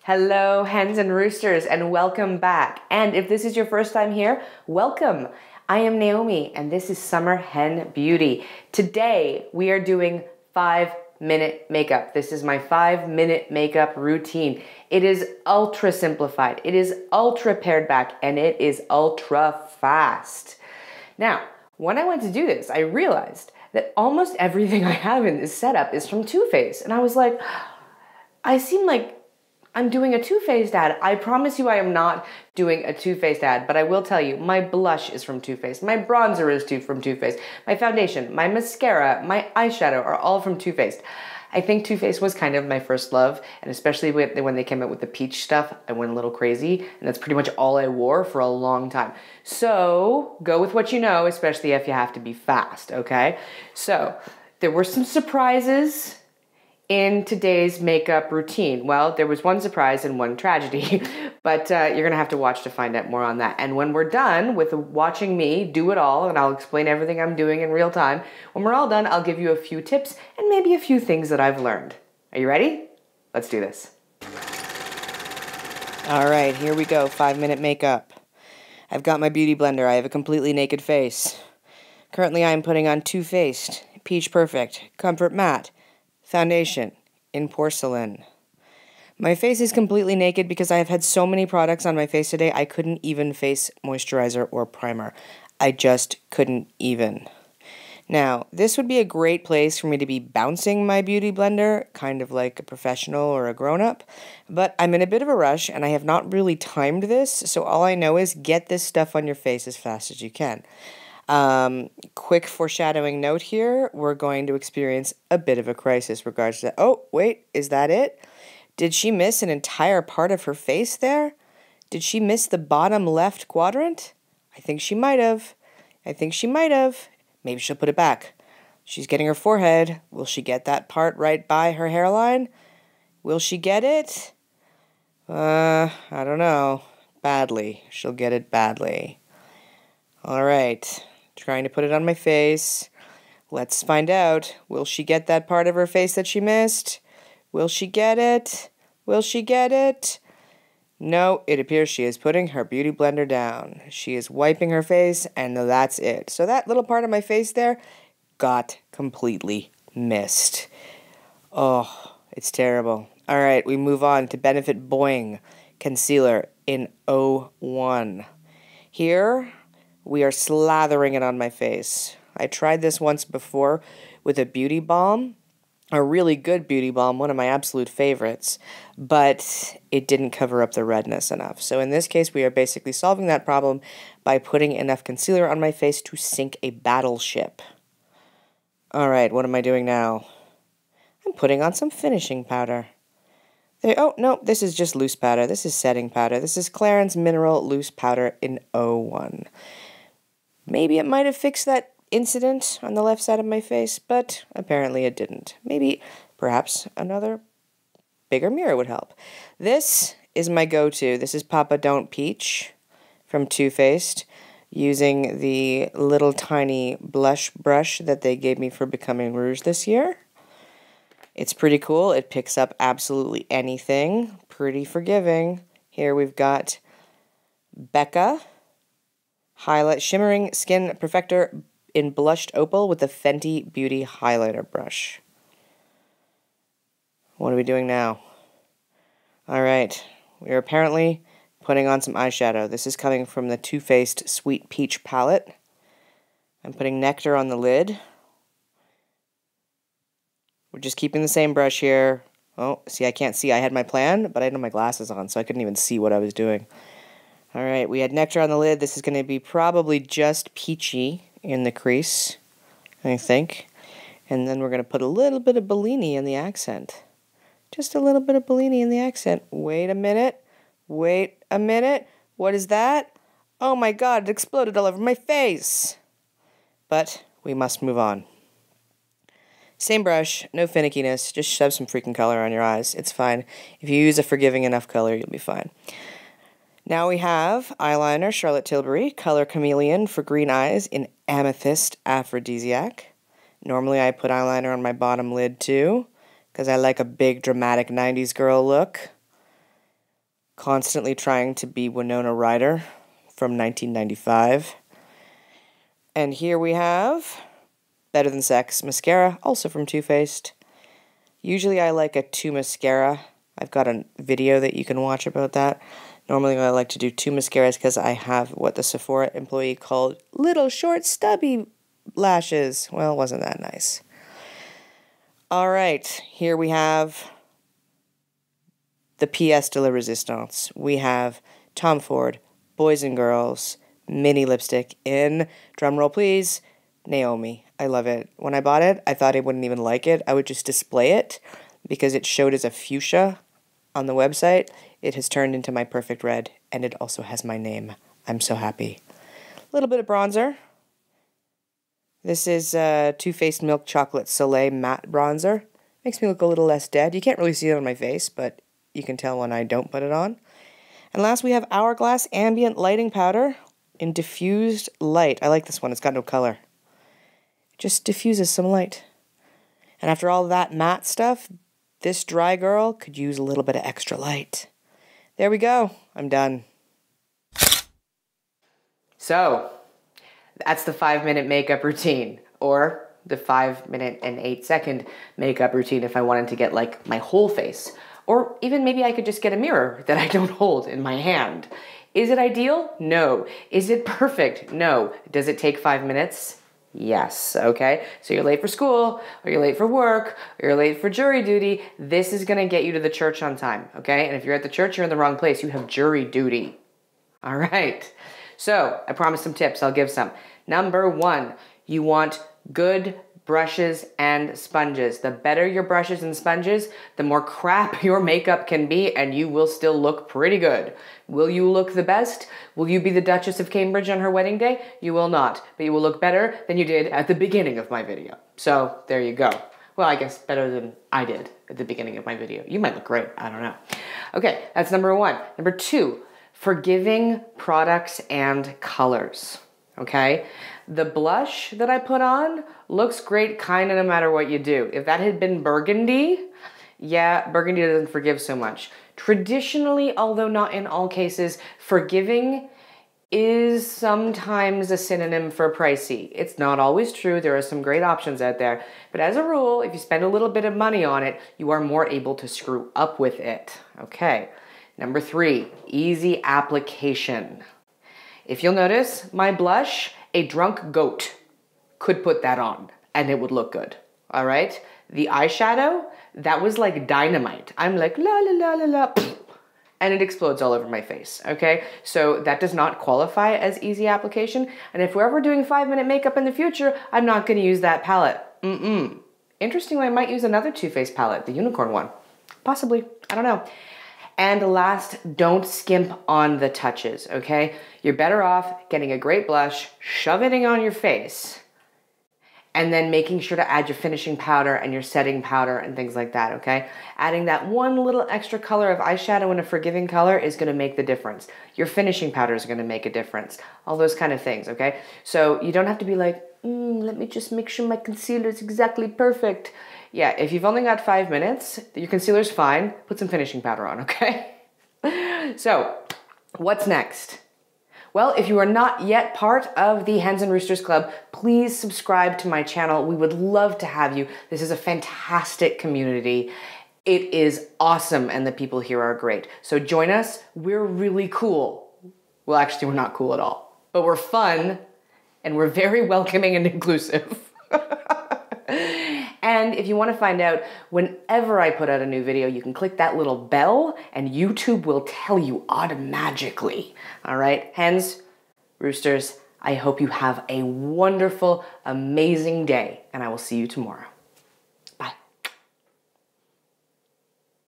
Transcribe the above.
Hello, hens and roosters, and welcome back. And if this is your first time here, welcome. I am Naomi, and this is Summer Hen Beauty. Today, we are doing 5-minute makeup. This is my 5-minute makeup routine. It is ultra simplified, it is ultra pared back, and it is ultra fast. Now, when I went to do this, I realized that almost everything I have in this setup is from Too Faced. And I was like, I seem like I'm doing a Too Faced ad. I promise you I am not doing a Too Faced ad, but I will tell you, my blush is from Too Faced, my bronzer is from Too Faced, my foundation, my mascara, my eyeshadow are all from Too Faced. I think Too Faced was kind of my first love, and especially when they came out with the peach stuff, I went a little crazy, and that's pretty much all I wore for a long time. So, go with what you know, especially if you have to be fast, okay? So, there were some surprises in today's makeup routine. Well, there was one surprise and one tragedy, but you're gonna have to watch to find out more on that. And when we're done with watching me do it all, and I'll explain everything I'm doing in real time, when we're all done, I'll give you a few tips and maybe a few things that I've learned. Are you ready? Let's do this. All right, here we go, 5-minute makeup. I've got my beauty blender. I have a completely naked face. Currently, I am putting on Too Faced Peach Perfect Comfort Matte Foundation in porcelain. My face is completely naked because I have had so many products on my face today, I couldn't even face moisturizer or primer. I just couldn't even. Now, this would be a great place for me to be bouncing my beauty blender, kind of like a professional or a grown-up, but I'm in a bit of a rush and I have not really timed this, so all I know is get this stuff on your face as fast as you can. Quick foreshadowing note here, we're going to experience a bit of a crisis regards to that. Oh, wait, is that it? Did she miss an entire part of her face there? Did she miss the bottom left quadrant? I think she might have. Maybe she'll put it back. She's getting her forehead. Will she get that part right by her hairline? Will she get it? I don't know. Badly. She'll get it badly. All right. Trying to put it on my face. Let's find out. Will she get that part of her face that she missed? Will she get it? Will she get it? No, it appears she is putting her beauty blender down. She is wiping her face, and that's it. So that little part of my face there got completely missed. Oh, it's terrible. All right, we move on to Benefit Boi-ing Concealer in 01. Here, we are slathering it on my face. I tried this once before with a beauty balm, a really good beauty balm, one of my absolute favorites, but it didn't cover up the redness enough. So in this case, we are basically solving that problem by putting enough concealer on my face to sink a battleship. All right, what am I doing now? I'm putting on some finishing powder. Oh, no, this is just loose powder. This is setting powder. This is Clarins Mineral Loose Powder in 01. Maybe it might have fixed that incident on the left side of my face, but apparently it didn't. Perhaps another bigger mirror would help. This is my go-to. This is Papa Don't Peach from Too Faced, using the little tiny blush brush that they gave me for Becoming Rouge this year. It's pretty cool. It picks up absolutely anything. Pretty forgiving. Here we've got Becca Shimmering Skin Perfector in Blushed Opal with a Fenty Beauty Highlighter Brush. What are we doing now? All right, we are apparently putting on some eyeshadow. This is coming from the Too Faced Sweet Peach palette. I'm putting Nectar on the lid. We're just keeping the same brush here. Oh, see, I can't see. I had my plan, but I had my glasses on, so I couldn't even see what I was doing. All right, we had Nectar on the lid. This is going to be probably just peachy in the crease, I think. And then we're going to put a little bit of Bellini in the accent. Just a little bit of Bellini in the accent. Wait a minute. Wait a minute. What is that? Oh my God, it exploded all over my face. But we must move on. Same brush, no finickiness. Just shove some freaking color on your eyes. It's fine. If you use a forgiving enough color, you'll be fine. Now we have eyeliner, Charlotte Tilbury, color Chameleon for green eyes in Amethyst Aphrodisiac. Normally I put eyeliner on my bottom lid too, because I like a big dramatic 90s girl look. constantly trying to be Winona Ryder from 1995. And here we have Better Than Sex mascara, also from Too Faced. Usually I like a 2 mascara. I've got a video that you can watch about that. Normally I like to do 2 mascaras because I have what the Sephora employee called little short stubby lashes. Well, wasn't that nice. All right, here we have the pièce de la résistance. We have Tom Ford Boys and Girls mini lipstick in, drumroll please, Naomi. I love it. When I bought it, I thought I wouldn't even like it. I would just display it because it showed as a fuchsia on the website. It has turned into my perfect red, and it also has my name. I'm so happy. A little bit of bronzer. This is Too Faced Milk Chocolate Soleil Matte Bronzer. Makes me look a little less dead. You can't really see it on my face, but you can tell when I don't put it on. And last we have Hourglass Ambient Lighting Powder in Diffused Light. I like this one. It's got no color. It just diffuses some light. And after all that matte stuff, this dry girl could use a little bit of extra light. There we go. I'm done. So, that's the 5-minute makeup routine, or the 5-minute and 8-second makeup routine if I wanted to get like my whole face. Or even maybe I could just get a mirror that I don't hold in my hand. Is it ideal? No. Is it perfect? No. Does it take 5 minutes? Yes, okay? So you're late for school, or you're late for work, or you're late for jury duty. This is gonna get you to the church on time, okay? And if you're at the church, you're in the wrong place. You have jury duty. All right. So I promised some tips. I'll give some. Number 1, you want good brushes and sponges. The better your brushes and sponges, the more crap your makeup can be, and you will still look pretty good. Will you look the best? Will you be the Duchess of Cambridge on her wedding day? You will not, but you will look better than you did at the beginning of my video. So there you go. Well, I guess better than I did at the beginning of my video. You might look great, I don't know. Okay, that's number 1. Number 2, forgiving products and colors, okay? The blush that I put on looks great kind of no matter what you do. If that had been burgundy, yeah, burgundy doesn't forgive so much. Traditionally, although not in all cases, forgiving is sometimes a synonym for pricey. It's not always true. There are some great options out there. But as a rule, if you spend a little bit of money on it, you are more able to screw up with it. Okay. Number 3, easy application. If you'll notice, my blush, a drunk goat could put that on and it would look good. All right. The eyeshadow, that was like dynamite. I'm like, la la la la la, and it explodes all over my face. Okay. So that does not qualify as easy application. And if we're ever doing 5-minute makeup in the future, I'm not going to use that palette. Interestingly, I might use another Too Faced palette, the unicorn one. Possibly. I don't know. And last, don't skimp on the touches, okay? You're better off getting a great blush, shove it on your face, and then making sure to add your finishing powder and your setting powder and things like that, okay? Adding that one little extra color of eyeshadow in a forgiving color is gonna make the difference. Your finishing powder is gonna make a difference. All those kind of things, okay? So you don't have to be like, let me just make sure my concealer is exactly perfect. Yeah, if you've only got 5 minutes, your concealer's fine, put some finishing powder on, okay? So, what's next? Well, if you are not yet part of the Hens and Roosters Club, please subscribe to my channel. We would love to have you. This is a fantastic community. It is awesome, and the people here are great. So join us. We're really cool. Well, actually, we're not cool at all, but we're fun, and we're very welcoming and inclusive. And if you want to find out whenever I put out a new video, you can click that little bell and YouTube will tell you automatically. All right, hens, roosters, I hope you have a wonderful, amazing day, and I will see you tomorrow.